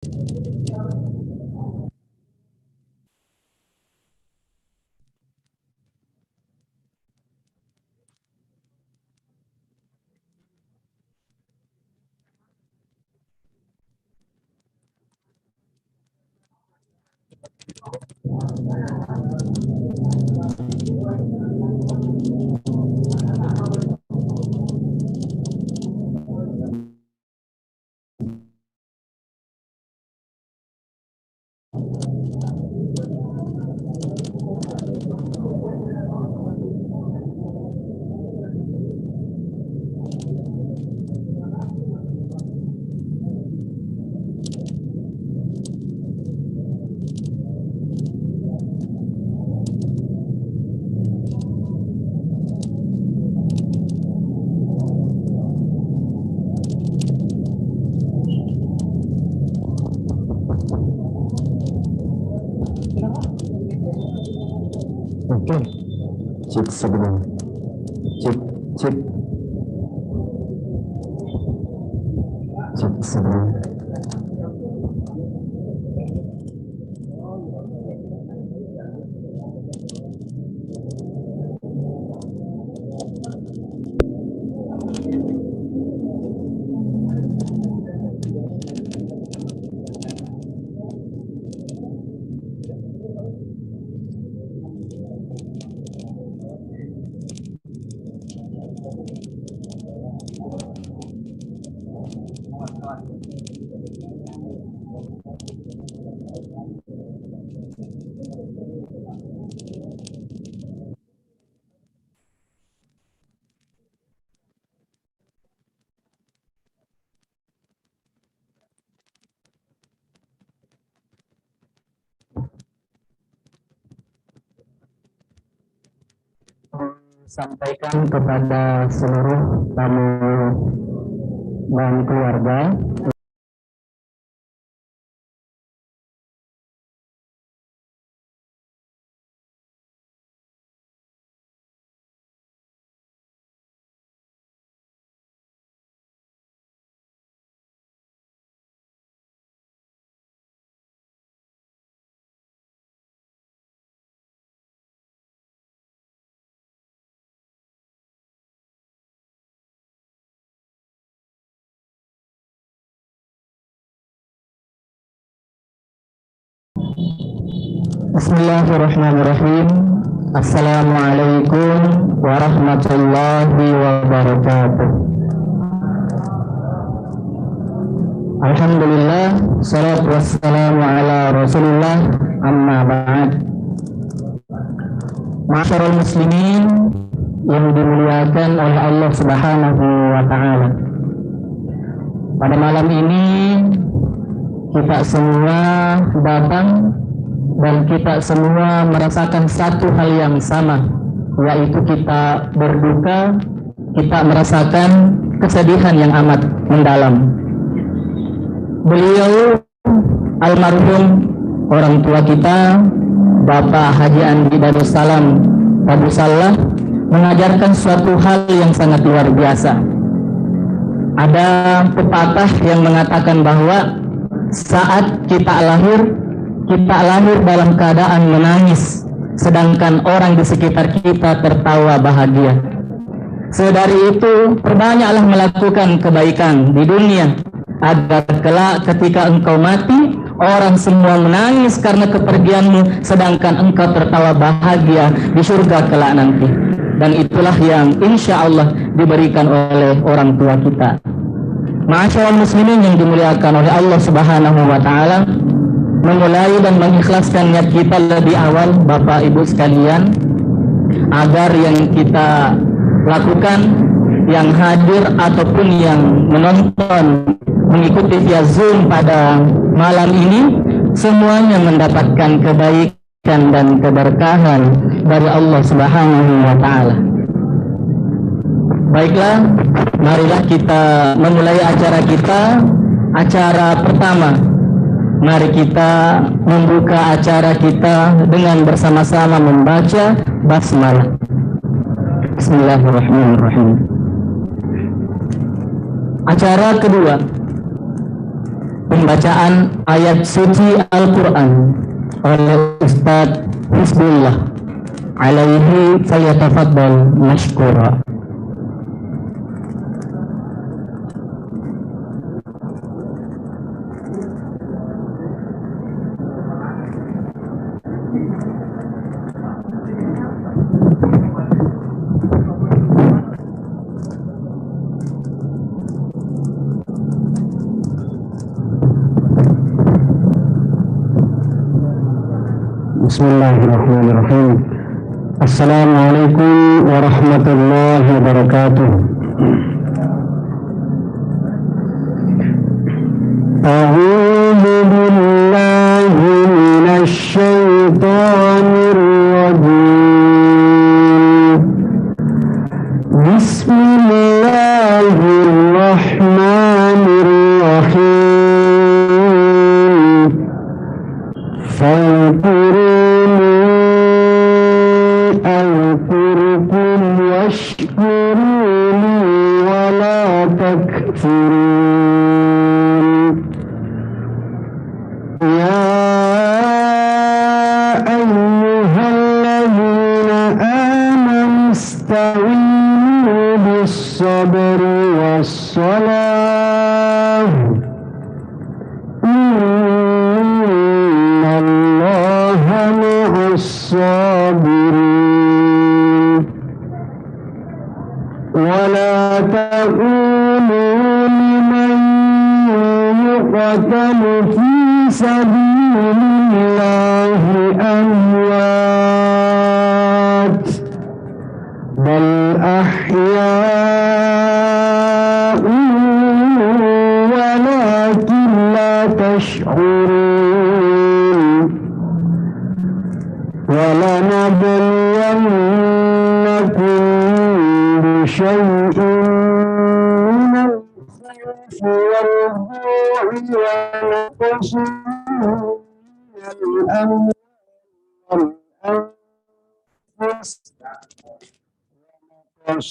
Oke, cek sebelum cek cek cek sebelum. Sampaikan kepada seluruh tamu dan keluarga Bismillahirrahmanirrahim. Assalamualaikum warahmatullahi wabarakatuh. Alhamdulillah, salatu wassalamu ala rasulillah, amma ba'd. Ma'asyiral muslimin yang dimuliakan oleh Allah subhanahu wa ta'ala, pada malam ini kita semua datang dan kita semua merasakan satu hal yang sama, yaitu kita berduka, kita merasakan kesedihan yang amat mendalam. Beliau almarhum orang tua kita, Bapak Haji Andi Darussalam Abu Salah, mengajarkan suatu hal yang sangat luar biasa. Ada pepatah yang mengatakan bahwa saat kita lahir dalam keadaan menangis, sedangkan orang di sekitar kita tertawa bahagia. Sedari itu, perbanyaklah melakukan kebaikan di dunia, agar kelak ketika engkau mati, orang semua menangis karena kepergianmu, sedangkan engkau tertawa bahagia di surga kelak nanti. Dan itulah yang insya Allah diberikan oleh orang tua kita. Ma'asyiral muslimin yang dimuliakan oleh Allah subhanahu wa ta'ala, memulai dan mengikhlaskan niat kita lebih awal, Bapak Ibu sekalian, agar yang kita lakukan, yang hadir ataupun yang menonton, mengikuti via Zoom pada malam ini, semuanya mendapatkan kebaikan dan keberkahan dari Allah subhanahu wa ta'ala. Baiklah, marilah kita memulai acara kita. Acara pertama, mari kita membuka acara kita dengan bersama-sama membaca basmalah. Bismillahirrahmanirrahim. Acara kedua, pembacaan ayat suci Al-Quran oleh Ustadz Hizbullah alaihi falyatafaddal mashkura. Bismillahirrahmanirrahim. Assalamualaikum warahmatullahi wabarakatuh. A'udzu billahi minasy syaithanir rajim. Bismillahirrahmanirrahim. أذكركم واشكروا لي ولا تكفرون. يا أيها الذين آمنوا استعينوا بالصبر والصلاة إن الله مع الصابرين. ولا تقولوا لمن يقتل في سبيل الله أموات بل أحياء ولكن لا تشعرون. ولنبلونكم بشيء من الخوف والجوع ونقص من الأموال والأنفس ونقص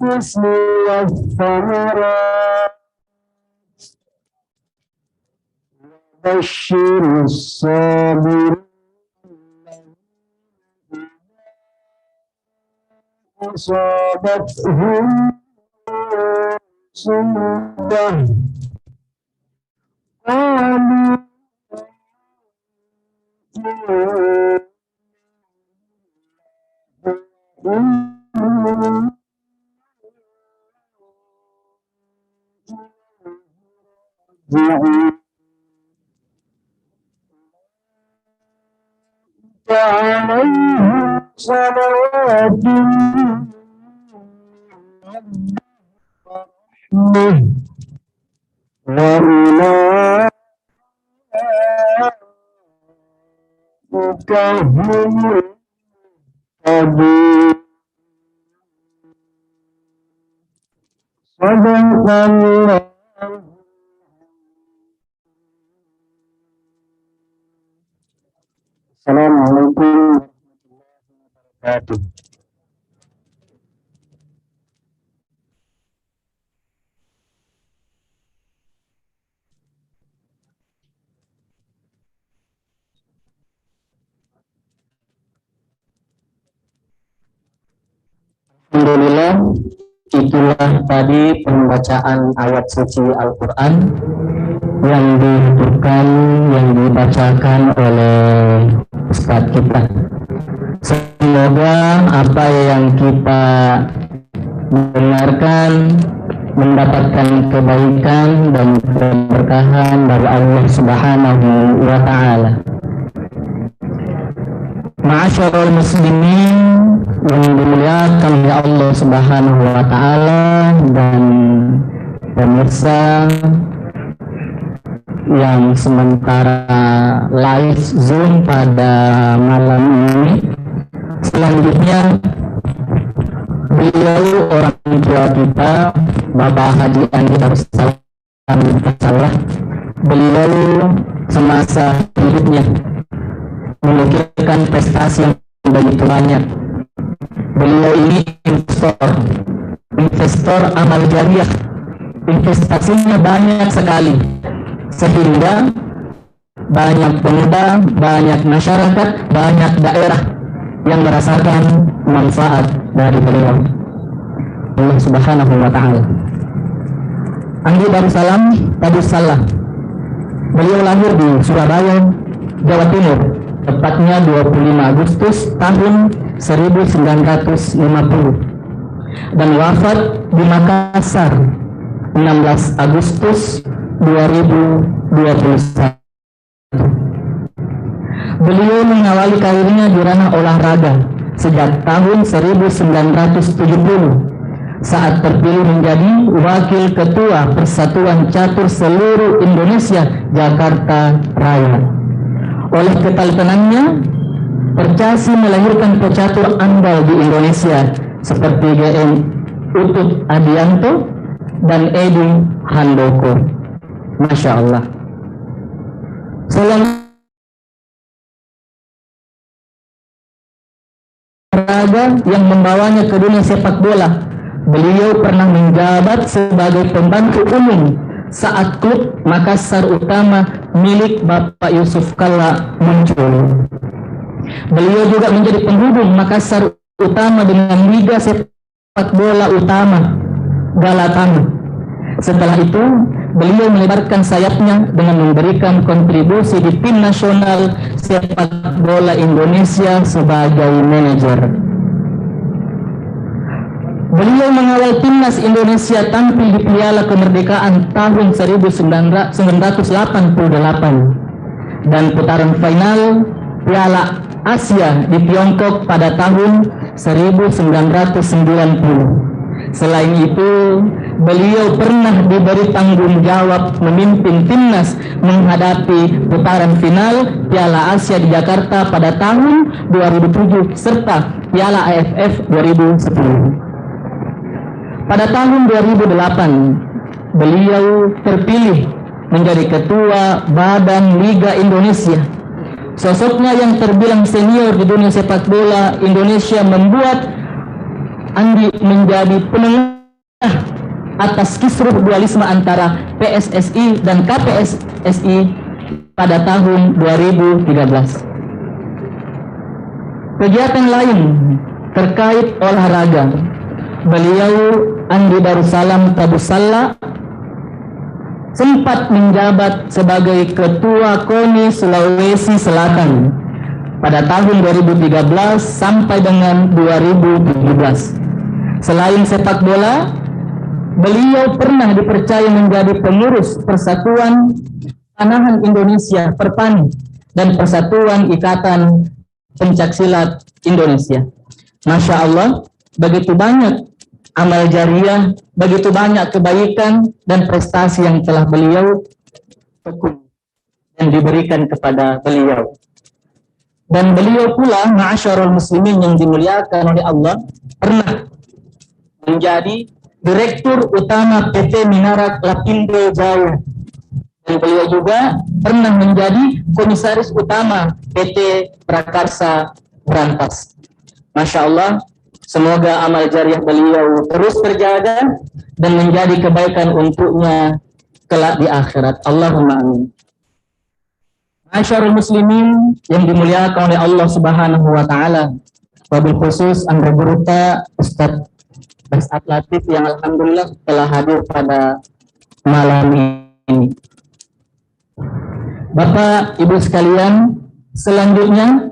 الأنفس والثمرات وبشر الصابرين أصابتهم مصيبة قالوا عليهم صلوات ورحمة وأولئك هم المهتدون. صدق الله. Assalamualaikum warahmatullahi wabarakatuh. Alhamdulillah, itulah tadi pembacaan ayat suci Al-Quran yang dibacakan oleh Ustadz kita. Semoga apa yang kita dengarkan mendapatkan kebaikan dan keberkahan dari Allah Subhanahu wa Ta'ala. Ma'asyiral muslimin yang dimuliakan oleh Allah Subhanahu wa Ta'ala dan pemirsa yang sementara live Zoom pada malam ini. Selanjutnya beliau orang tua kita, Bapak Haji Andi Darussalam, beliau semasa hidupnya memikirkan prestasi yang begitu banyak. Beliau ini investor investor amal jariah. Investasinya banyak sekali, sehingga banyak pemuda, banyak masyarakat, banyak daerah yang merasakan manfaat dari beliau. Allah Subhanahu wa Ta'ala. Andi Darussalam Tabussalam. Beliau lahir di Surabaya, Jawa Timur, tepatnya 25 Agustus tahun 1950, dan wafat di Makassar 16 Agustus 2021. Beliau mengawali karirnya di ranah olahraga sejak tahun 1970 saat terpilih menjadi Wakil Ketua Persatuan Catur Seluruh Indonesia Jakarta Raya. Oleh ketelatenannya, Percasi melahirkan pecatur andal di Indonesia seperti GM Utut Adianto dan Edi Handoko. Masya Allah. Olahraga yang membawanya ke dunia sepak bola. Beliau pernah menjabat sebagai pembantu umum saat klub Makassar Utama milik Bapak Yusuf Kalla muncul. Beliau juga menjadi penghubung Makassar Utama dengan Liga Sepak Bola Utama Galatama. Setelah itu, beliau melebarkan sayapnya dengan memberikan kontribusi di tim nasional sepak bola Indonesia sebagai manajer. Beliau mengawal timnas Indonesia tampil di Piala Kemerdekaan tahun 1988 dan putaran final Piala Asia di Tiongkok pada tahun 1990. Selain itu, beliau pernah diberi tanggung jawab memimpin timnas menghadapi putaran final Piala Asia di Jakarta pada tahun 2007 serta Piala AFF 2010. Pada tahun 2008, beliau terpilih menjadi Ketua Badan Liga Indonesia. Sosoknya yang terbilang senior di dunia sepak bola Indonesia membuat Andi menjadi penengah atas kisruh dualisme antara PSSI dan KPSSI pada tahun 2013. Kegiatan lain terkait olahraga, beliau Andi Darussalam Tabussalam sempat menjabat sebagai Ketua KONI Sulawesi Selatan pada tahun 2013 sampai dengan 2017. Selain sepak bola, beliau pernah dipercaya menjadi pengurus Persatuan Panahan Indonesia Perpani dan Persatuan Ikatan Pencaksilat Indonesia. Masya Allah, begitu banyak amal jariah, begitu banyak kebaikan dan prestasi yang telah beliau tekun dan diberikan kepada beliau. Dan beliau pula, ma'asyarul muslimin yang dimuliakan oleh Allah, pernah menjadi Direktur Utama PT Minarak Lapindo Jawa. Dan beliau juga pernah menjadi Komisaris Utama PT Prakarsa Berantas. Masya Allah, semoga amal jariah beliau terus terjaga dan menjadi kebaikan untuknya kelak di akhirat. Allahumma amin. Masyarul muslimin yang dimuliakan oleh Allah Subhanahu wa Ta'ala, wabil khusus Anda Buruta Ustadz Basat Latif yang alhamdulillah telah hadir pada malam ini. Bapak Ibu sekalian, selanjutnya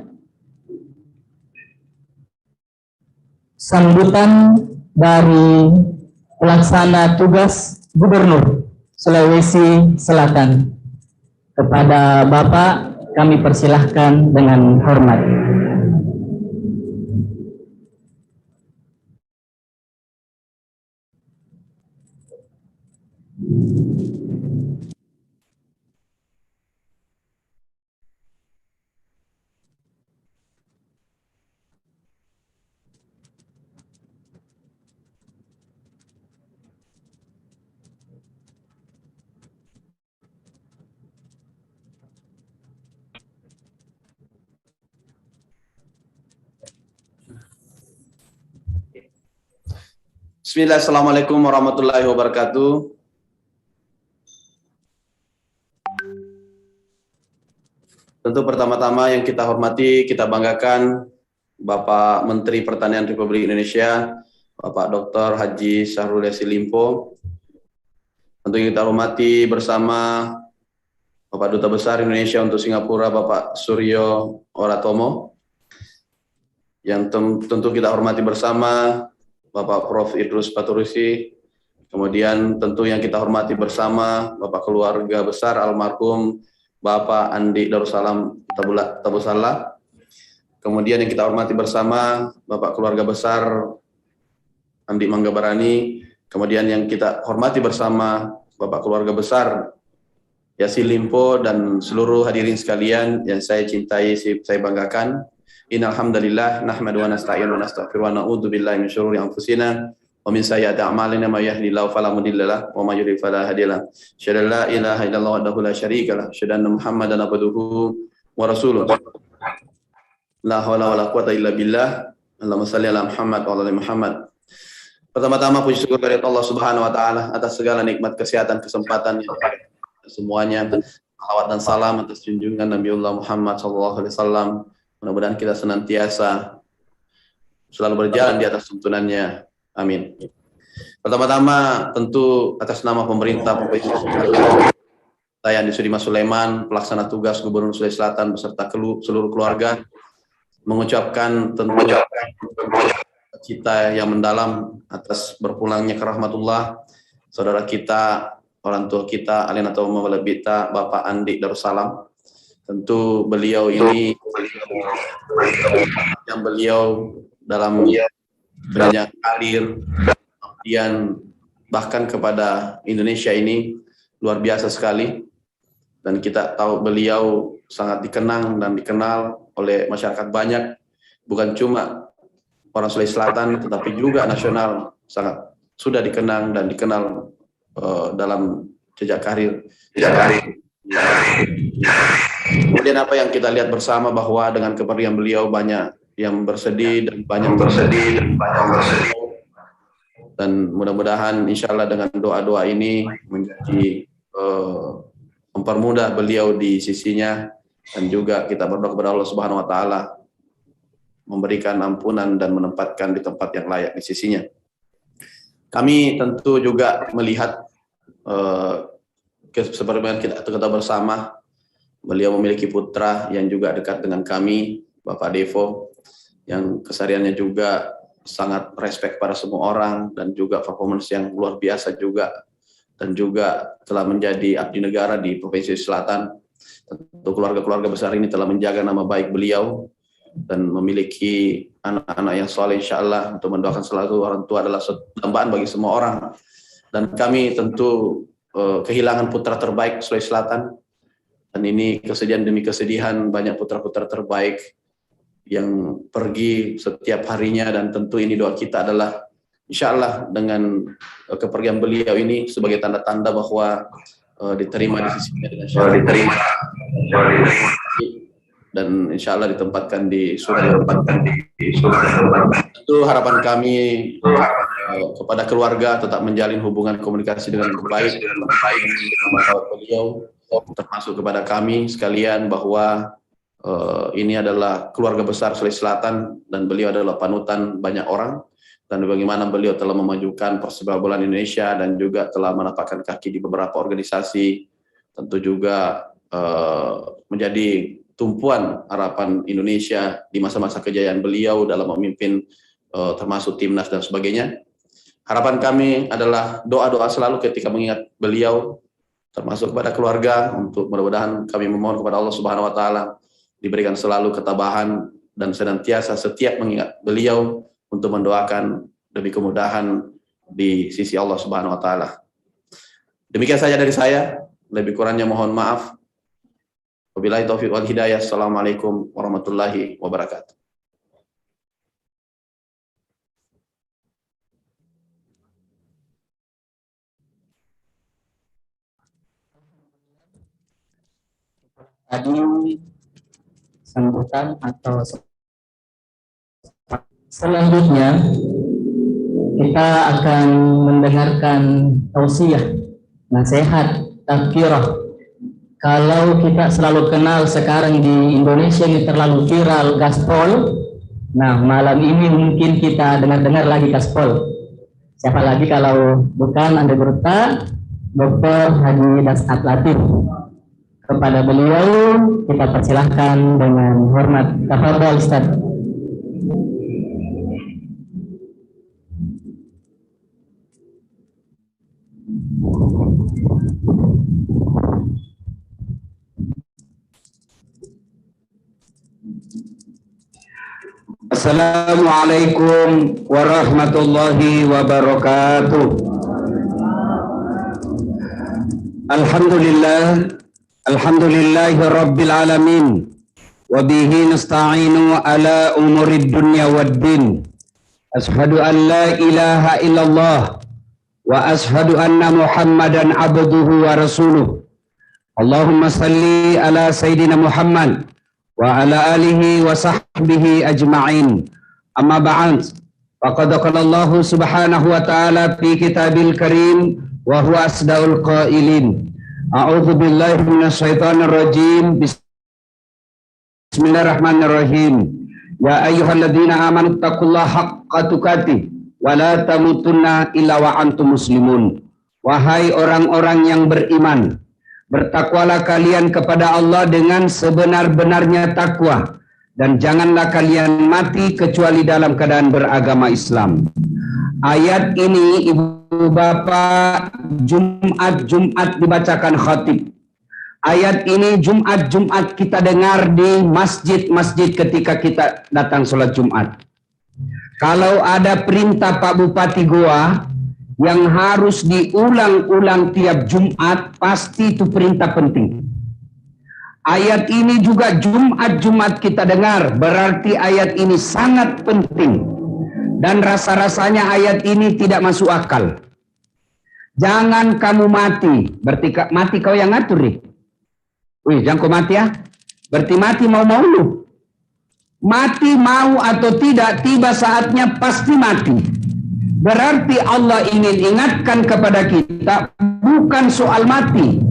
sambutan dari pelaksana tugas Gubernur Sulawesi Selatan. Kepada Bapak kami persilahkan dengan hormat. Bismillah, Assalamualaikum warahmatullahi wabarakatuh. Tentu pertama-tama yang kita hormati, kita banggakan Bapak Menteri Pertanian Republik Indonesia, Bapak Dr. Haji Syahrul Yassin Limpo. Tentu yang kita hormati bersama Bapak Duta Besar Indonesia untuk Singapura, Bapak Suryo Oratomo. Yang tentu kita hormati bersama Bapak Prof. Idrus Paturusi. Kemudian tentu yang kita hormati bersama Bapak keluarga besar almarhum Bapak Andi Darussalam Tabusalla. Kemudian yang kita hormati bersama Bapak keluarga besar Andi Manggabarani. Kemudian yang kita hormati bersama Bapak keluarga besar Yassin Limpo dan seluruh hadirin sekalian yang saya cintai, saya banggakan. Innal hamdalillah nahmadu wa nasta'inu wa nastaghfiru wa na'udzu billahi min syururi anfusina wa min sayyiati a'malina may yahdihillahu fala mudilla lahu wa may yudlil fala hadiya lahu. Asyhadu an la ilaha illallah wahdahu la syarika lahu, asyhadu anna Muhammadan abduhu wa rasuluh. La haula wala quwata illa billah. Allahumma shalli ala Muhammad wa ala ali Muhammad. Pertama-tama puji syukur dari Allah Subhanahu wa taala atas segala nikmat kesehatan, kesempatan semuanya. Salawat dan salam atas junjungan Nabiullah Muhammad sallallahu alaihi wasallam. Mudah-mudahan kita senantiasa selalu berjalan di atas tuntunannya. Amin. Pertama-tama tentu atas nama pemerintah Provinsi saya Andi Sudimas Sulaiman, pelaksana tugas Gubernur Sulawesi Selatan beserta seluruh keluarga, mengucapkan tentu cita yang mendalam atas berpulangnya ke rahmatullah saudara kita, orang tua kita, alina atau mawalabita, Bapak Andi Darussalam. Tentu beliau ini yang beliau dalam banyak karir, kemudian bahkan kepada Indonesia ini luar biasa sekali, dan kita tahu beliau sangat dikenang dan dikenal oleh masyarakat banyak, bukan cuma orang Sulawesi Selatan tetapi juga nasional, sangat sudah dikenang dan dikenal dalam jejak karir. Kemudian apa yang kita lihat bersama bahwa dengan kepergian beliau banyak yang bersedih dan banyak dan mudah-mudahan insya Allah dengan doa-doa ini menjadi mempermudah beliau di sisinya, dan juga kita berdoa kepada Allah Subhanahu wa taala memberikan ampunan dan menempatkan di tempat yang layak di sisinya. Kami tentu juga melihat seperti kita bersama, beliau memiliki putra yang juga dekat dengan kami, Bapak Devo, yang kesehariannya juga sangat respect pada semua orang dan juga performance yang luar biasa juga, dan juga telah menjadi abdi negara di Provinsi Selatan. Tentu keluarga-keluarga besar ini telah menjaga nama baik beliau dan memiliki anak-anak yang soleh insyaallah, untuk mendoakan selalu orang tua adalah dambaan bagi semua orang. Dan kami tentu kehilangan putra terbaik Sulawesi Selatan, dan ini kesedihan demi kesedihan, banyak putra-putra terbaik yang pergi setiap harinya, dan tentu ini doa kita adalah insyaallah dengan kepergian beliau ini sebagai tanda-tanda bahwa diterima di sisinya dengan syarat diterima dan insyaallah ditempatkan di surga. Tentu harapan kami kepada keluarga tetap menjalin hubungan komunikasi dengan baik beliau, termasuk kepada kami sekalian, bahwa ini adalah keluarga besar Sulawesi Selatan dan beliau adalah panutan banyak orang, dan bagaimana beliau telah memajukan persepak bola Indonesia dan juga telah menapakkan kaki di beberapa organisasi, tentu juga menjadi tumpuan harapan Indonesia di masa-masa kejayaan beliau dalam memimpin termasuk timnas dan sebagainya. Harapan kami adalah doa-doa selalu ketika mengingat beliau, termasuk kepada keluarga, untuk mudah-mudahan kami memohon kepada Allah Subhanahu wa taala diberikan selalu ketabahan dan senantiasa setiap mengingat beliau untuk mendoakan demi kemudahan di sisi Allah Subhanahu wa taala. Demikian saja dari saya, lebih kurangnya mohon maaf. Wabillahi taufiq wal hidayah. Assalamualaikum warahmatullahi wabarakatuh. Tadi sambutan atau selanjutnya kita akan mendengarkan tausiah, nasihat, tazkirah. Kalau kita selalu kenal sekarang di Indonesia ini terlalu viral gaspol. Nah, malam ini mungkin kita dengar-dengar lagi gaspol. Siapa lagi kalau bukan Anda Berta, Dr. Haji Dasat Latif. Kepada beliau kita persilahkan dengan hormat. Tafadhol Ustaz. Assalamualaikum warahmatullahi wabarakatuh. Alhamdulillahi rabbil alamin. Wa bihi nasta'inu ala umurid dunya waddin. Ashhadu an la ilaha illallah wa ashhadu anna Muhammadan abduhu wa rasuluh. Allahumma salli ala Sayyidina Muhammad wa ala alihi wa sahbihi ajma'in. Amma ba'd. Faqad qala Allah subhanahu wa ta'ala fi kitabil karim wa huwa asdaul qailin. A'udzu billahi minasy syaithanir rajim. Bismillahirrahmanirrahim. Ya ayyuhalladzina amanu taqullaha haqqa tuqatih wa la tamutunna illa wa antum muslimun. Wahai orang-orang yang beriman, bertakwalah kalian kepada Allah dengan sebenar-benarnya takwa, dan janganlah kalian mati kecuali dalam keadaan beragama Islam. Ayat ini Ibu Bapak Jumat dibacakan khatib. Ayat ini Jumat kita dengar di masjid-masjid ketika kita datang sholat Jumat. Kalau ada perintah Pak Bupati Goa yang harus diulang-ulang tiap Jumat, pasti itu perintah penting. Ayat ini juga Jumat kita dengar, berarti ayat ini sangat penting. Dan rasa-rasanya ayat ini tidak masuk akal. Jangan kamu mati, berarti mati kau yang ngatur nih. Wih, jangan kau mati ya. Berarti mati mau-mau lu. Mati mau atau tidak, tiba saatnya pasti mati. Berarti Allah ingin ingatkan kepada kita bukan soal mati.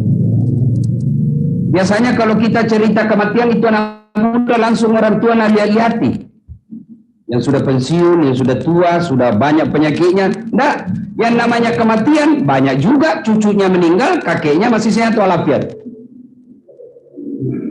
Biasanya kalau kita cerita kematian itu anak muda langsung orang tua lihat-lihati. Yang sudah pensiun, yang sudah tua, sudah banyak penyakitnya. Enggak, yang namanya kematian banyak juga cucunya meninggal, kakeknya masih sehat walafiat.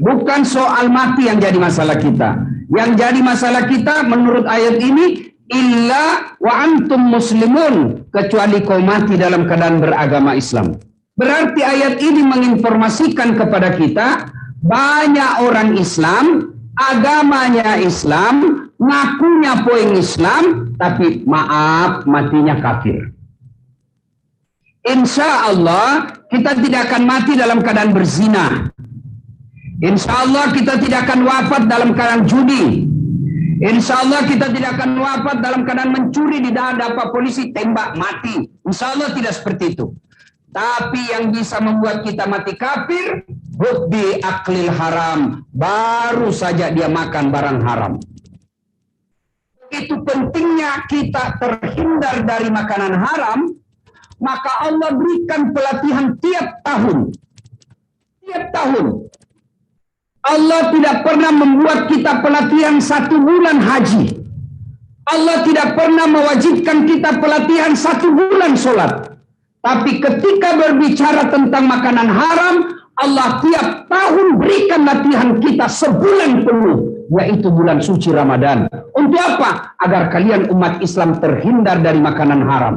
Bukan soal mati yang jadi masalah kita. Yang jadi masalah kita menurut ayat ini illa wa antum muslimun, kecuali kau mati dalam keadaan beragama Islam. Berarti ayat ini menginformasikan kepada kita banyak orang Islam, agamanya Islam, ngakunya poin Islam, tapi maaf matinya kafir. Insya Allah kita tidak akan mati dalam keadaan berzina. Insya Allah kita tidak akan wafat dalam keadaan judi. Insya Allah kita tidak akan wafat dalam keadaan mencuri di dapat polisi tembak mati. Insya Allah tidak seperti itu. Tapi yang bisa membuat kita mati kafir, hubbi aklil haram, baru saja dia makan barang haram. Itu pentingnya kita terhindar dari makanan haram, maka Allah berikan pelatihan tiap tahun. Tiap tahun. Allah tidak pernah membuat kita pelatihan 1 bulan haji. Allah tidak pernah mewajibkan kita pelatihan 1 bulan sholat. Tapi ketika berbicara tentang makanan haram, Allah tiap tahun berikan latihan kita sebulan penuh, yaitu bulan suci Ramadan. Untuk apa? Agar kalian umat Islam terhindar dari makanan haram.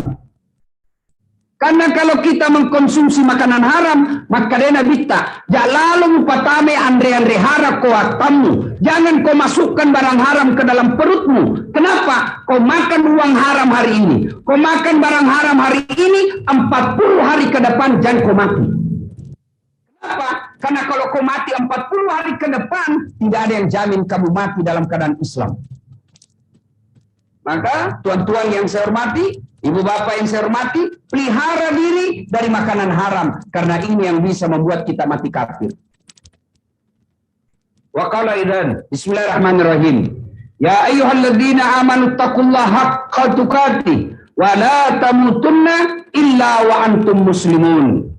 Karena kalau kita mengkonsumsi makanan haram, maka dena bitta, lalu upatame andre hara koatamu. Jangan kau masukkan barang haram ke dalam perutmu. Kenapa? Kau makan uang haram hari ini. Kau makan barang haram hari ini, 40 hari ke depan jangan kau mati. Kenapa? Karena kalau kau mati 40 hari ke depan, tidak ada yang jamin kamu mati dalam keadaan Islam. Maka tuan-tuan yang saya hormati, ibu bapak yang saya hormati, pelihara diri dari makanan haram, karena ini yang bisa membuat kita mati kafir. Wa qala idzan, bismillahirrahmanirrahim. Ya ayyuhalladzina amanu taqullaha haqqa tuqatih wa la tamutunna illa wa antum muslimun.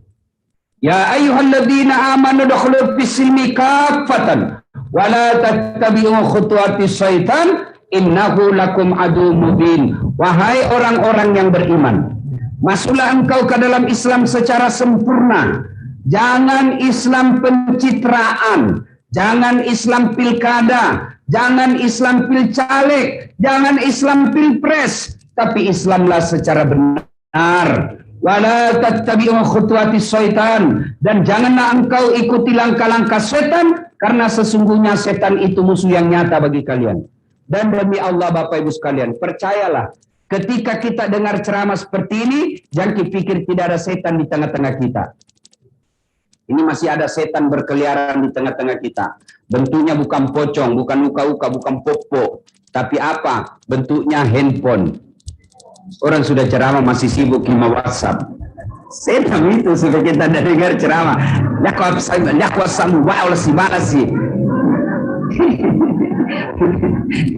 Ya ayyuhalladzina amanu dukhulu fis-silmi kaffatan wa la tattabi'u khutuwatis syaitan innahu lakum adu mubin. Wahai orang-orang yang beriman, masuklah engkau ke dalam Islam secara sempurna. Jangan Islam pencitraan, jangan Islam pilkada, jangan Islam pilcaleg, jangan Islam pilpres, tapi Islamlah secara benar. Wala tattabi'u khutuwatis syaitan, dan janganlah engkau ikuti langkah-langkah setan, karena sesungguhnya setan itu musuh yang nyata bagi kalian. Dan demi Allah Bapak Ibu sekalian, percayalah, ketika kita dengar ceramah seperti ini, jangan pikir tidak ada setan di tengah-tengah kita. Ini masih ada setan berkeliaran di tengah-tengah kita. Bentuknya bukan pocong, bukan uka-uka, bukan popo. Tapi apa? Bentuknya handphone. Orang sudah ceramah masih sibuk lima WhatsApp. Setan itu sudah kita dengar ceramah. Ya WhatsApp, wa'ala si mana sih.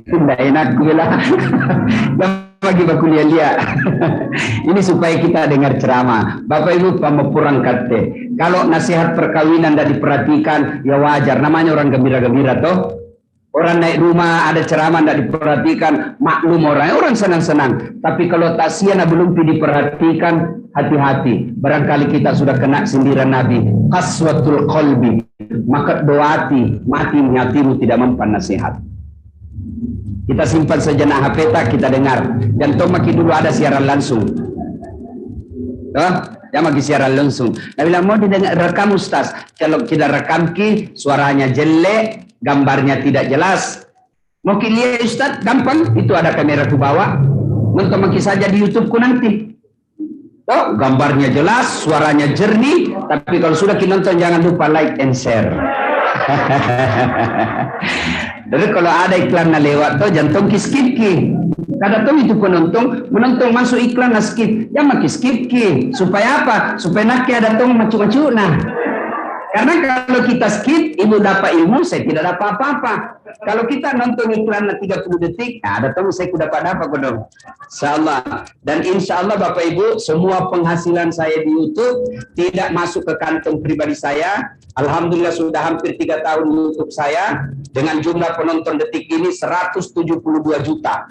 Tidak enak gila. Bagi bakulia lihat. Ini supaya kita dengar ceramah. Bapak Ibu pamepurang kate. Kalau nasihat perkawinan tidak diperhatikan, ya wajar. Namanya orang gembira-gembira toh. Orang naik rumah ada ceramah tidak diperhatikan, maklum orang senang-senang. Tapi kalau tasiyana belum diperhatikan, hati-hati. Barangkali kita sudah kena sindiran Nabi. Qaswatul qalbi. Maka doati mati hatimu tidak mempan nasihat. Kita simpan sejenak HP kita dengar. Dan toh maki dulu ada siaran langsung. Toh, ya maki siaran langsung. Nah, bilang mau didengar rekam Ustaz. Kalau kita rekam suaranya jelek, gambarnya tidak jelas. Mau lihat Ustaz, gampang. Itu ada kamera ku bawa. Nonton maki saja di YouTube-ku nanti. Toh, gambarnya jelas, suaranya jernih. Tapi kalau sudah kita nonton jangan lupa like and share. Jadi kalau ada iklan na lewat tuh jantung skip ki. Kada tuh itu menonton masuk iklan na skip. Ya maki skip ki. Supaya apa? Supaya nak ada tuh macu-macu nah. Karena kalau kita skip, ibu dapat ilmu, saya tidak dapat apa-apa. Kalau kita nonton iklan 30 detik, nah ada tuh saya dapat apa dong. Insyaallah. Dan insyaallah Bapak Ibu, semua penghasilan saya di YouTube tidak masuk ke kantong pribadi saya. Alhamdulillah sudah hampir 3 tahun YouTube saya dengan jumlah penonton detik ini 172 juta.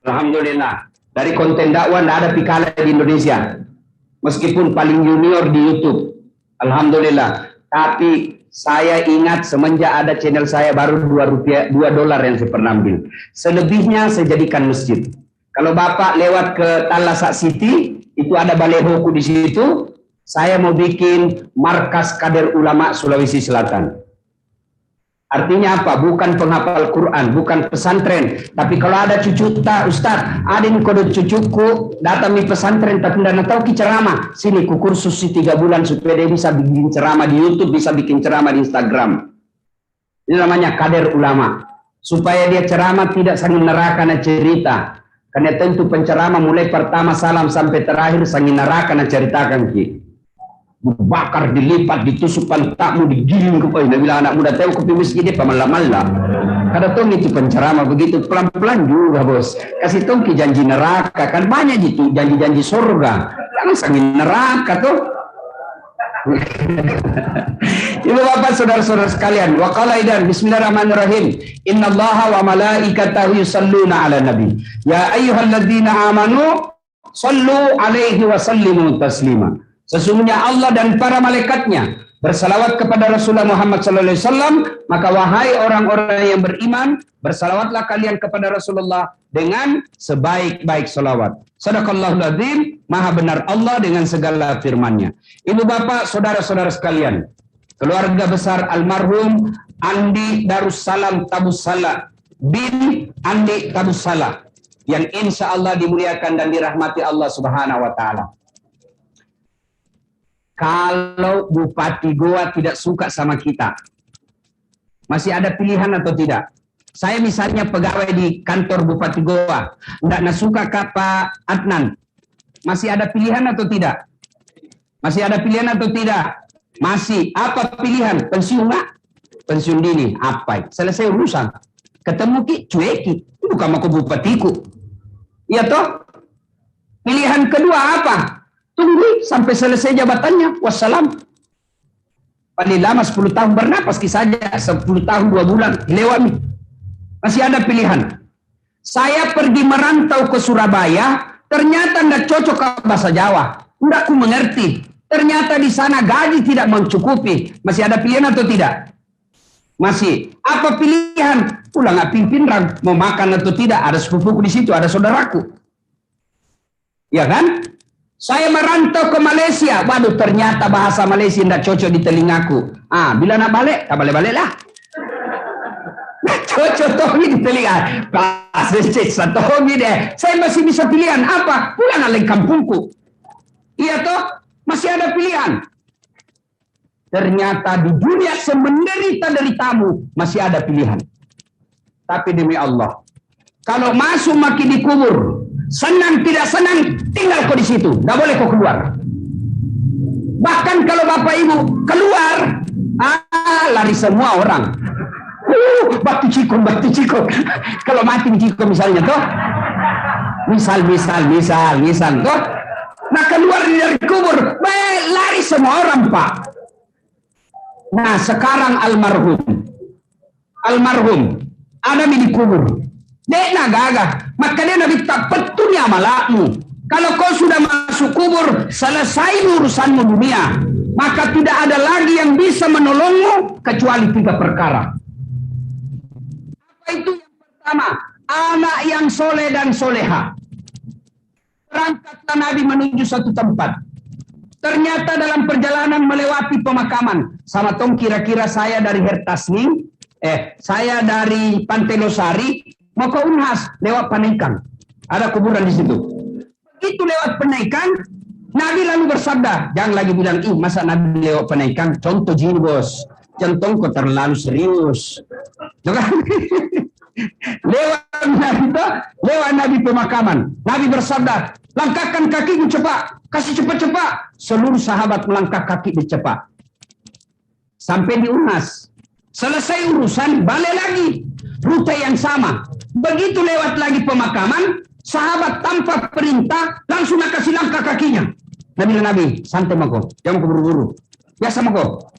Alhamdulillah. Dari konten dakwah tidak ada pikalah di Indonesia. Meskipun paling junior di YouTube. Alhamdulillah. Tapi saya ingat semenjak ada channel saya baru $2 yang saya pernah ambil. Selebihnya saya jadikan masjid. Kalau Bapak lewat ke Talasak City, itu ada balehoku di situ. Saya mau bikin markas kader ulama Sulawesi Selatan. Artinya apa? Bukan penghafal Quran, bukan pesantren. Tapi kalau ada cucu Ustaz, ada yang kode cucuku datang di pesantren tapi tidak tahu ki ceramah. Sini ku kursus 3 bulan supaya dia bisa bikin ceramah di YouTube, bisa bikin ceramah di Instagram. Ini namanya kader ulama. Supaya dia ceramah tidak saling neraka na cerita. Karena tentu penceramah mulai pertama salam sampai terakhir saling neraka na ceritakan ki. Bakar, dilipat, ditusuk pantatmu, digiling ke kau. Dia bilang anak muda tahu kopi masjid dia pamala-mala. Kada tong itu penceramah begitu pelan-pelan juga bos. Kasih tong ki janji neraka kan banyak gitu janji-janji surga. Jangan sangin neraka tuh. Ibu bapak saudara-saudara sekalian, wa qala idan bismillahirrahmanirrahim. Innallaha wa malaikatahu yusalluna 'alan nabi. Ya ayyuhalladzina amanu sallu 'alaihi wa sallimu taslima. Sesungguhnya Allah dan para malaikatnya bersalawat kepada Rasulullah Muhammad SAW, maka wahai orang-orang yang beriman, bersalawatlah kalian kepada Rasulullah dengan sebaik-baik salawat. Sadaqallahul adzim, maha benar Allah dengan segala firman-Nya. Ibu bapak, saudara-saudara sekalian, keluarga besar almarhum Andi Darussalam Tabussalam bin Andi Tabussalam yang insya Allah dimuliakan dan dirahmati Allah Subhanahu wa Ta'ala. Kalau Bupati Goa tidak suka sama kita, masih ada pilihan atau tidak? Saya misalnya pegawai di kantor Bupati Goa, tidak suka ke Pak Adnan, masih ada pilihan atau tidak? Masih ada pilihan atau tidak? Masih. Apa pilihan? Pensiun nggak? Pensiun dini. Apa? Selesai urusan. Ketemu ki, cueki. Bukan mau ke bupatiku. Iya toh? Pilihan kedua apa? Tunggu sampai selesai jabatannya. Wassalam. Paling lama 10 tahun bernapas saja. 10 tahun 2 bulan. Lewat nih. Masih ada pilihan. Saya pergi merantau ke Surabaya. Ternyata tidak cocok ke bahasa Jawa. Tidak ku mengerti. Ternyata di sana gaji tidak mencukupi. Masih ada pilihan atau tidak? Masih. Apa pilihan? Pulang nggak pimpin mau makan atau tidak? Ada sepupuku di situ, ada saudaraku. Ya kan? Saya merantau ke Malaysia. Waduh, ternyata bahasa Malaysia tidak cocok di telingaku. Bila nak balik, tak balik-balik lah. Cocok tohi di telinga. Tohi deh. Saya masih bisa pilihan apa? Pulang alih kampungku. Iya toh? Masih ada pilihan. Ternyata di dunia semenderita-deritamu masih ada pilihan. Tapi demi Allah, kalau masuk makin dikubur, senang tidak senang, tinggal kau di situ. Tidak boleh kau keluar. Bahkan kalau bapak ibu keluar, lari semua orang. Bakti cikung. Kalau mati cikung misalnya toh. Misal toh. Nah keluar dari kubur, lari semua orang Pak. Nah sekarang almarhum ada di kubur. Dia gagah, maka dia nabi tak petunya malakmu. Kalau kau sudah masuk kubur, selesai urusanmu dunia, maka tidak ada lagi yang bisa menolongmu kecuali 3 perkara. Apa itu? Yang pertama, anak yang soleh dan soleha. Berangkatlah Nabi menuju satu tempat. Ternyata dalam perjalanan melewati pemakaman. Sama tong kira-kira saya dari Hertasning, saya dari Pantai Losari mau ke Unhas lewat Panaikan. Ada kuburan di situ. Begitu lewat Panaikan, Nabi lalu bersabda, jangan lagi bilang, masa Nabi lewat Panaikan? Contoh jini bos, contoh kok terlalu serius. Lewat Nabi pemakaman. Nabi bersabda, langkahkan kakimu cepat, kasih cepat-cepat. Seluruh sahabat melangkah kaki cepat. Sampai di Unhas. Selesai urusan, balik lagi. Rute yang sama. Begitu lewat lagi pemakaman, sahabat tanpa perintah langsung nak kasih langkah kakinya. Nabi, santai mako, jangan keburu-buru. Biasa mako.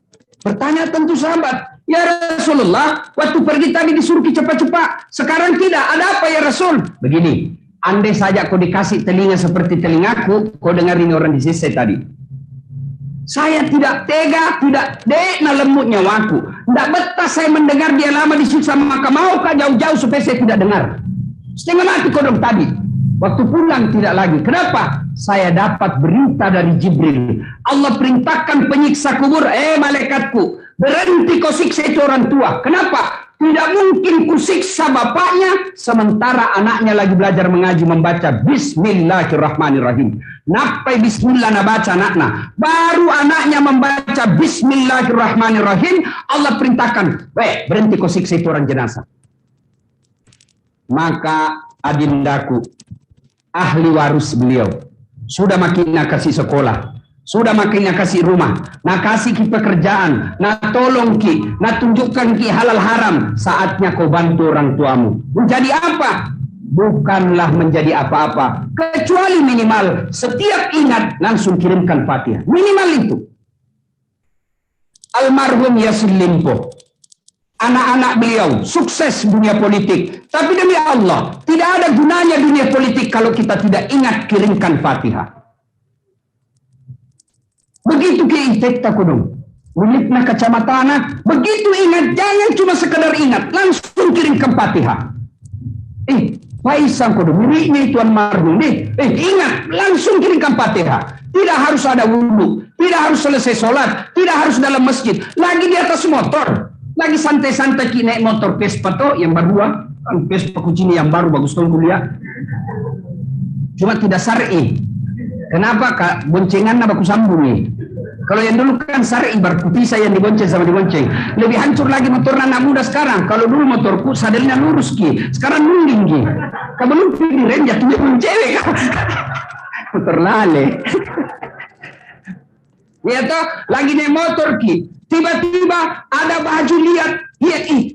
Bertanya tentu sahabat, ya Rasulullah, waktu pergi tadi disuruh cepat-cepat, sekarang tidak, ada apa ya Rasul? Begini, andai saja kau dikasih telinga seperti telingaku, kau dengar ini orang di sisi tadi. Saya tidak tega, tidak lembut nyawaku. Tidak betah saya mendengar dia lama disiksa, maka maukah jauh-jauh supaya saya tidak dengar. Setengah mati kodok tadi. Waktu pulang tidak lagi. Kenapa? Saya dapat berita dari Jibril. Allah perintahkan penyiksa kubur, malaikatku, berhenti kau siksa itu orang tua. Kenapa? Tidak mungkin ku siksa bapaknya sementara anaknya lagi belajar mengaji membaca Bismillahirrahmanirrahim. Napai bismillah na baca anaknya. Baru anaknya membaca Bismillahirrahmanirrahim, Allah perintahkan, berhenti kau siksa itu orang jenazah. Maka adindaku, ahli waris beliau, sudah makin nak kasih sekolah, sudah makin nak kasih rumah, nak kasih ki pekerjaan, nak tolong ki, nak tunjukkan ki halal haram. Saatnya kau bantu orang tuamu. Menjadi apa? Bukanlah menjadi apa-apa, kecuali minimal setiap ingat langsung kirimkan Fatihah. Minimal itu. Almarhum Yassin Limpo, anak-anak beliau sukses dunia politik, tapi demi Allah tidak ada gunanya dunia politik kalau kita tidak ingat kirimkan Fatihah. Begitu kita kudung Unitna kecamatan, begitu ingat, jangan cuma sekedar ingat, langsung kirimkan Fatihah. Faisal kudung miliknya itu almarhum deh. Ingat, langsung kirimkan Fatihah. Tidak harus ada wudhu, tidak harus selesai sholat, tidak harus dalam masjid, lagi di atas motor. Lagi santai-santai naik motor Vespa toh yang baru, Vespa kucing yang baru bagus tuh kuliah. Cuma tidak syar'i. Kenapa kak? Boncengan baku sambung nih. Kalau yang dulu kan syar'i berpisah yang dibonceng sama dibonceng. Lebih hancur lagi motor anak muda sekarang. Kalau dulu motorku sadelnya lurus ki, sekarang nunding ki. Kalau belum pilih rem jatuhnya pun cewek. Motor lale. Ya toh, lagi naik motor ki. Tiba-tiba ada baju lihat,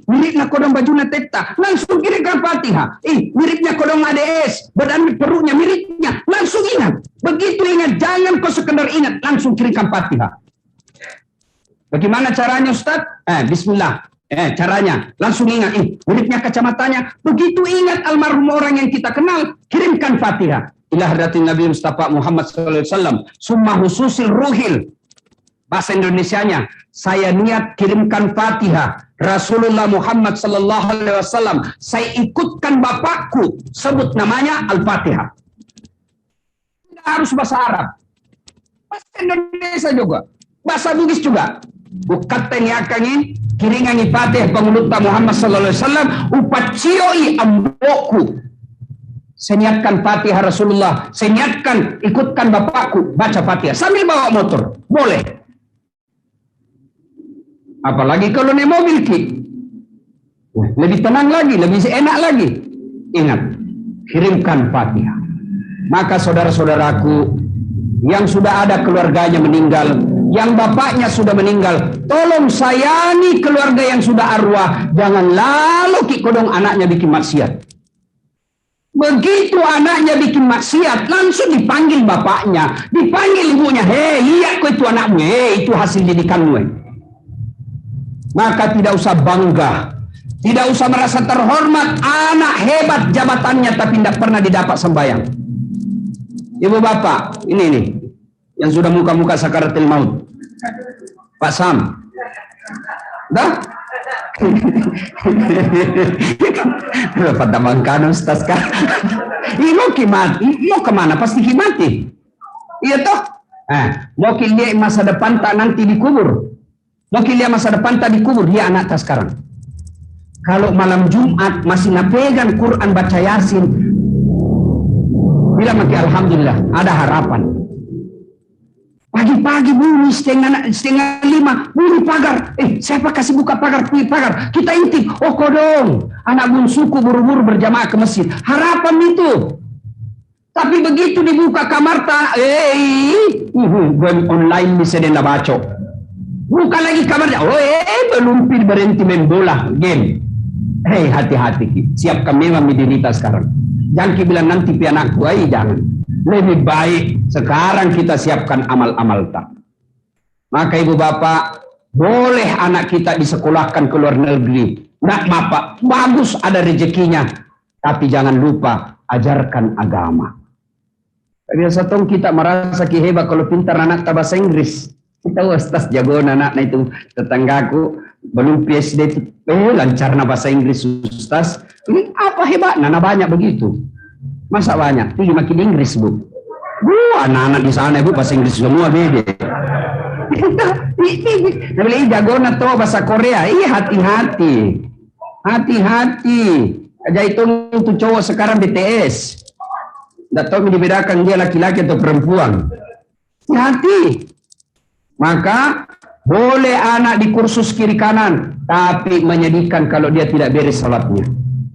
miripnya kodong baju Teta. Langsung kirimkan Fatihah. Miripnya kodong ADS, badan perutnya miripnya. Langsung ingat. Begitu ingat, jangan kau sekedar ingat, langsung kirimkan Fatihah. Bagaimana caranya Ustaz? Bismillah. Caranya, langsung ingat, miripnya kacamatanya. Begitu ingat almarhum orang yang kita kenal, kirimkan Fatihah. Ila hadratin Nabi Mustafa Muhammad SAW. Summa hususil ruhil. Bahasa Indonesianya, saya niat kirimkan Fatihah Rasulullah Muhammad sallallahu alaihi wasallam. Saya ikutkan bapakku, sebut namanya Al-Fatihah. Tidak harus bahasa Arab. Bahasa Indonesia juga. Bahasa Bugis juga. Bukaten yakangi kiringangi Fatihah pengulutta Muhammad sallallahu alaihi wasallam upacioi amboku. Saya niatkan Fatihah Rasulullah. Saya niatkan ikutkan bapakku baca Fatihah sambil bawa motor. Boleh. Apalagi kalau naik mobil ki, lebih tenang lagi, lebih enak lagi. Ingat, kirimkan Fatihah. Maka saudara-saudaraku yang sudah ada keluarganya meninggal, yang bapaknya sudah meninggal, tolong sayangi keluarga yang sudah arwah. Jangan lalu ki kodong anaknya bikin maksiat. Begitu anaknya bikin maksiat, langsung dipanggil bapaknya, dipanggil ibunya. Hei, lihat kau itu anakmu, hei, itu hasil didikanmu. Maka tidak usah bangga, tidak usah merasa terhormat, anak hebat jabatannya tapi tidak pernah didapat sembahyang. Ibu bapak, ini yang sudah muka-muka sakaratul maut, Pak Sam, dah? Pada mangkano Ustaz kah? Mau kemana? Pasti mati. Iya toh? Mau lihat masa depan tak nanti dikubur. Mungkin dia masa depan tak dikubur, dia anak tak sekarang. Kalau malam Jumat masih napegang Quran baca Yasin, bilang mati alhamdulillah, ada harapan. Pagi-pagi bunyi setengah 5, bunyi pagar. Siapa kasih buka pagar? Kita intip. Oh kodong, anak bungsuku buru-buru berjamaah ke masjid. Harapan itu. Tapi begitu dibuka kamar tak, game online bisa dia baca. Buka lagi kamarnya. Belum berhenti main bola game. Hati-hati. Siapkan memang menderita sekarang. Jangan bilang nanti pianakku. Jangan. Lebih baik sekarang kita siapkan amal-amal tak. Maka ibu bapak, boleh anak kita disekolahkan ke luar negeri. Nak bapak, bagus ada rezekinya. Tapi jangan lupa ajarkan agama. Biasa tong kita merasa hebat kalau pintar anak tak bahasa Inggris. Kita Ustaz jago anak itu tetanggaku belum PhD itu lancar bahasa Inggris Ustaz. Ini apa hebat? Nana banyak begitu. Masa banyak? Tinggi makin Inggris bu. Anak-anak di sana bu bahasa Inggris semua beda. Ini jago nato bahasa Korea. Hati-hati. Aja itu cowok sekarang BTS. Nggak tahu dibedakan dia laki-laki atau perempuan. Hati. Maka boleh anak di kursus kiri kanan, tapi menyedihkan kalau dia tidak beres salatnya.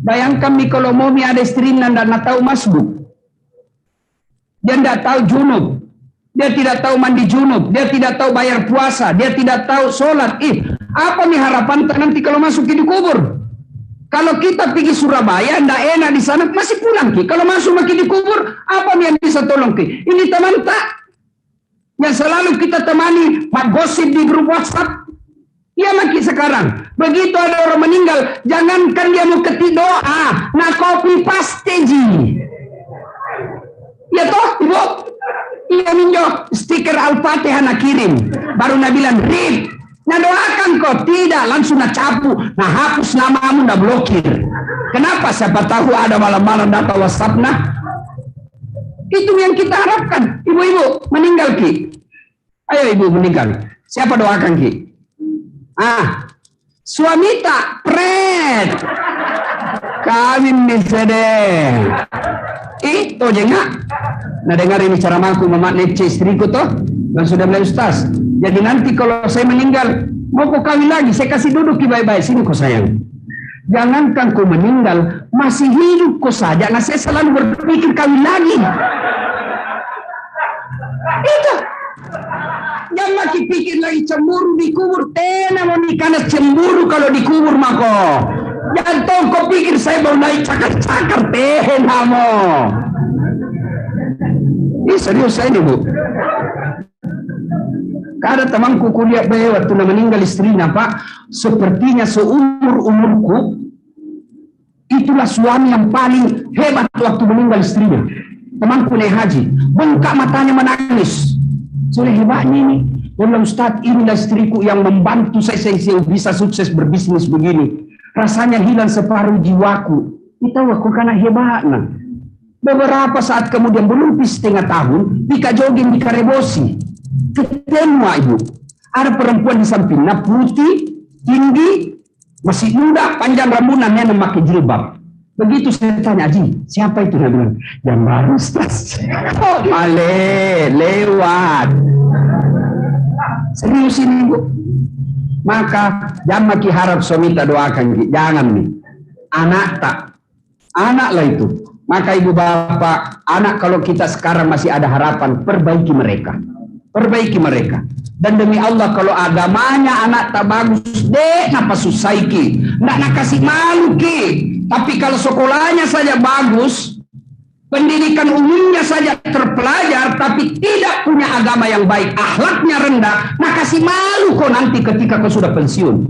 Bayangkan nih kalau momi ada istri dan tidak tahu masbuk, dia tidak tahu junub, dia tidak tahu mandi junub, dia tidak tahu bayar puasa, dia tidak tahu sholat. Apa nih harapan nanti kalau masuk di kubur? Kalau kita pergi Surabaya, tidak enak di sana, masih pulang ki. Kalau masuk makin di kubur, apa nih yang bisa tolong ki? Ini teman tak? Yang selalu kita temani gosip di grup WhatsApp. Ya makin sekarang. Begitu ada orang meninggal, jangankan dia mau ketik doa, nah copy paste ji. Ya toh, ibu. Iya minjo stiker Al-Fatihah nak kirim. Baru nak bilang read. Nah doakan kok, tidak langsung nak capu. Nah hapus namamu, nak blokir. Kenapa? Siapa tahu ada malam-malam data WhatsApp nah. Itu yang kita harapkan. Ibu-ibu meninggal ki. Ayo ibu meninggal. Siapa doakan ki? Suami tak pret. Kawin sedeng. Toh jengak. Nah dengar ini cara maku mamak nece istriku toh. Dan sudah bilang Ustaz. Jadi nanti kalau saya meninggal, mau kau kawin lagi, saya kasih duduk ki baik-baik. Sini kau sayang. Jangankan kau meninggal, masih hidup kau saja. Nah saya selalu berpikir kawin lagi. Itu. Jangan lagi pikir lagi cemburu dikubur. Tena mau nikah cemburu kalau dikubur mako. Jangan tahu kau pikir saya mau naik cakar-cakar. Tena mau. Ini serius saya nih, Bu. Ada temanku kuliah waktu meninggal istrinya, Pak. Sepertinya seumur-umurku itulah suami yang paling hebat waktu meninggal istrinya. Temanku naik haji, bengkak matanya menangis. Sudah hebatnya ini. Walau Ustaz, inilah istriku yang membantu saya bisa sukses berbisnis begini. Rasanya hilang separuh jiwaku. Itu aku karena hebatnya. Beberapa saat kemudian belum setengah tahun, Pika jogging di Karebosi. Ketemu ibu. Ada perempuan di sampingnya putih, tinggi, masih muda, panjang rambutnya memakai jilbab. Begitu saya tanya, Haji, siapa itu? Dia bilang, yang baru Ustaz. Oh, lewat. Serius ini, Bu. Maka jangan maki harap suami tak doakan, jangan nih. Anak lah itu. Maka ibu bapak, anak kalau kita sekarang masih ada harapan, perbaiki mereka. Dan demi Allah kalau agamanya anak tak bagus, napa susah ki, nak kasih malu ki. Tapi kalau sekolahnya saja bagus, pendidikan umumnya saja terpelajar, tapi tidak punya agama yang baik, akhlaknya rendah, nak kasih malu kau nanti ketika kau sudah pensiun.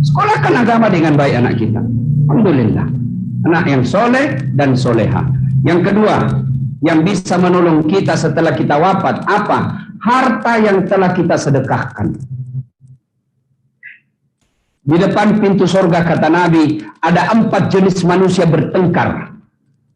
Sekolahkan agama dengan baik anak kita. Alhamdulillah, anak yang soleh dan soleha. Yang kedua, yang bisa menolong kita setelah kita wafat, apa? Harta yang telah kita sedekahkan. Di depan pintu surga, kata Nabi, ada 4 jenis manusia bertengkar.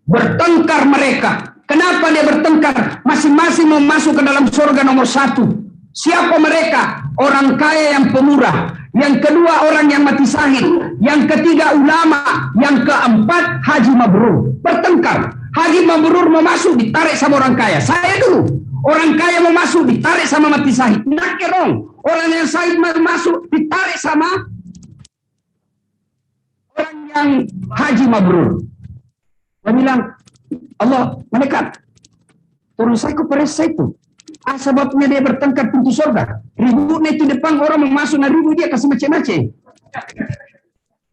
Bertengkar mereka. Kenapa dia bertengkar? Masing-masing mau masuk ke dalam surga nomor 1. Siapa mereka? Orang kaya yang pemurah. Yang kedua, orang yang mati syahid. Yang ketiga, ulama. Yang keempat, haji mabrur. Bertengkar. Haji mabrur mau masuk, ditarik sama orang kaya. Saya dulu. Orang kaya mau masuk, ditarik sama mati syahid. Nakirong. Orang yang syahid mau masuk, ditarik sama orang yang haji mabrur. Dia bilang, Allah, malaikat, turun saya ke peresa itu. Sebabnya dia bertengkar pintu surga. Ributnya itu depan orang mau masuk, nah ribut dia kasih macam-macam.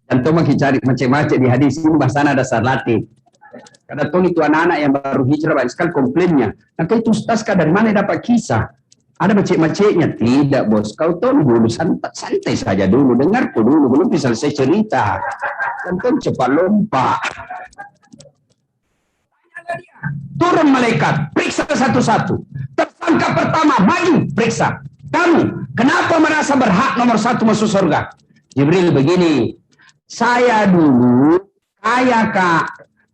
Dan tuh makin cari macam-macam di hadis ini, bahasanya ada salati. Karena tuh itu anak-anak yang baru hijrah banyak sekali komplainnya. Nah itu Ustaz, dari mana dapat kisah? Ada macam-macamnya? Tidak, bos. Kau tahu dulu, santai saja dulu. Dengarku dulu, belum bisa selesai cerita. Tentu cepat lompat. Turun malaikat, periksa satu-satu. Tersangka pertama, maju, periksa. Kamu, kenapa merasa berhak nomor 1 masuk surga? Jibril begini, saya dulu kaya, Kak.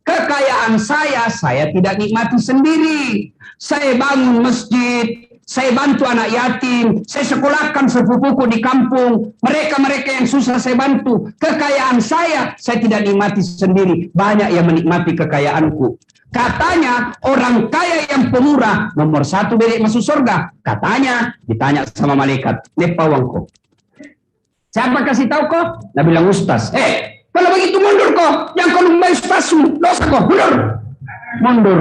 Kekayaan saya tidak nikmati sendiri. Saya bangun masjid, saya bantu anak yatim, saya sekolahkan sepupuku di kampung. Mereka-mereka yang susah saya bantu. Kekayaan saya tidak nikmati sendiri. Banyak yang menikmati kekayaanku. Katanya orang kaya yang pemurah nomor 1 bedek masuk surga. Katanya ditanya sama malaikat, "Lepa wangko. Siapa kasih tahu kok?" Nah bilang Ustaz. Kalau begitu mundur kok. Yang kau lumbai Ustazmu, dosa kok. Mundur.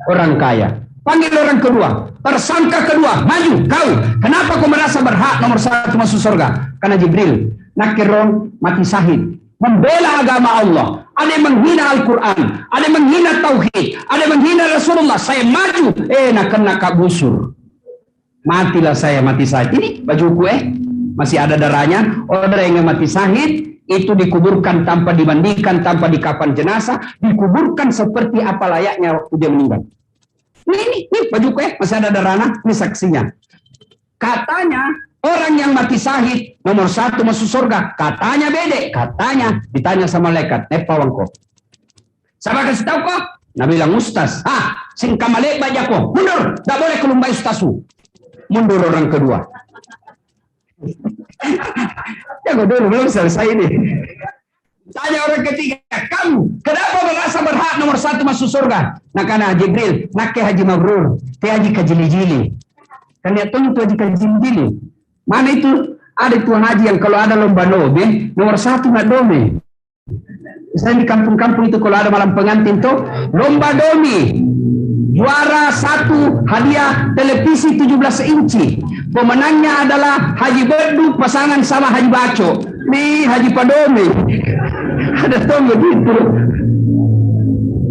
Orang kaya. Panggil orang kedua. Tersangka kedua, maju kau. Kenapa kau merasa berhak nomor 1 masuk surga? Karena Jibril nakirong mati syahid. Membela agama Allah. Ada yang menghina Al-Quran, ada yang menghina Tauhid, ada yang menghina Rasulullah. Saya maju, nak kena kabusur. Matilah saya, mati syahid. Ini bajuku masih ada darahnya. Orang yang mati syahid itu dikuburkan tanpa dimandikan, tanpa dikapan jenazah, dikuburkan seperti apa layaknya waktu dia meninggal. Ini bajuku masih ada darahnya. Ini saksinya. Katanya orang yang mati syahid nomor 1 masuk surga. Katanya bede. Katanya ditanya sama malaikat, "Nepa wangko. Siapa kasih tahu kok?" Nabi bilang Ustaz. Sing kamale bajako. Mundur. Tak boleh kelumbai Ustazu. Mundur orang kedua. Jago dulu, belum selesai ini. Tanya orang ketiga, "Kamu kenapa merasa berhak nomor 1 masuk surga?" Nah karena Jibril, nak ke haji mabrur, ke haji kajili-jili. Kan dia tahu itu haji kajili-jili. Mana itu? Ada tuan haji yang kalau ada lomba nobe, nomor 1 nak dome. Misalnya di kampung-kampung itu kalau ada malam pengantin tuh, lomba domi. Juara 1 hadiah televisi 17 inci. Pemenangnya adalah Haji Bedu pasangan sama Haji Baco. Nih Haji Padome. Ada tuh begitu.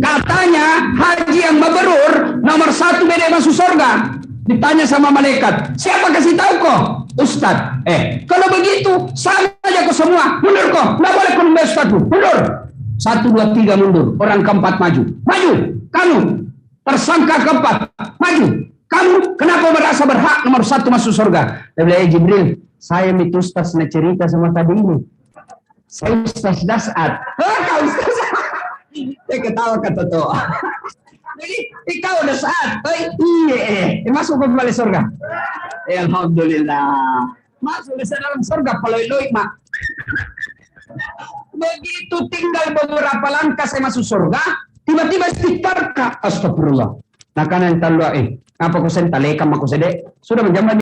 Katanya haji yang mabrur nomor 1 beda masuk surga. Ditanya sama malaikat, siapa kasih tahu kok? Ustad. Kalau begitu sama aja kok semua. Mundur kok. Nggak boleh kau membela Ustad. Mundur. 1, 2, 3 mundur. Orang keempat maju. Maju. Kamu tersangka keempat. Maju. Kamu kenapa merasa berhak nomor 1 masuk surga? Dia bilang, Jibril, saya itu Ustaz cerita sama tadi ini. Saya Ustaz Dasat. Kau Ustaz. Saya ketawa kata tuh. Jadi kau udah saat, iya, masuk ke balik surga. Alhamdulillah, masuk ke dalam surga, paloi-loi mak. Begitu tinggal beberapa langkah saya masuk surga, tiba-tiba istighfar kak, astagfirullah. Nah kanan talua apa kau sentalekam aku sedek, sudah menjamah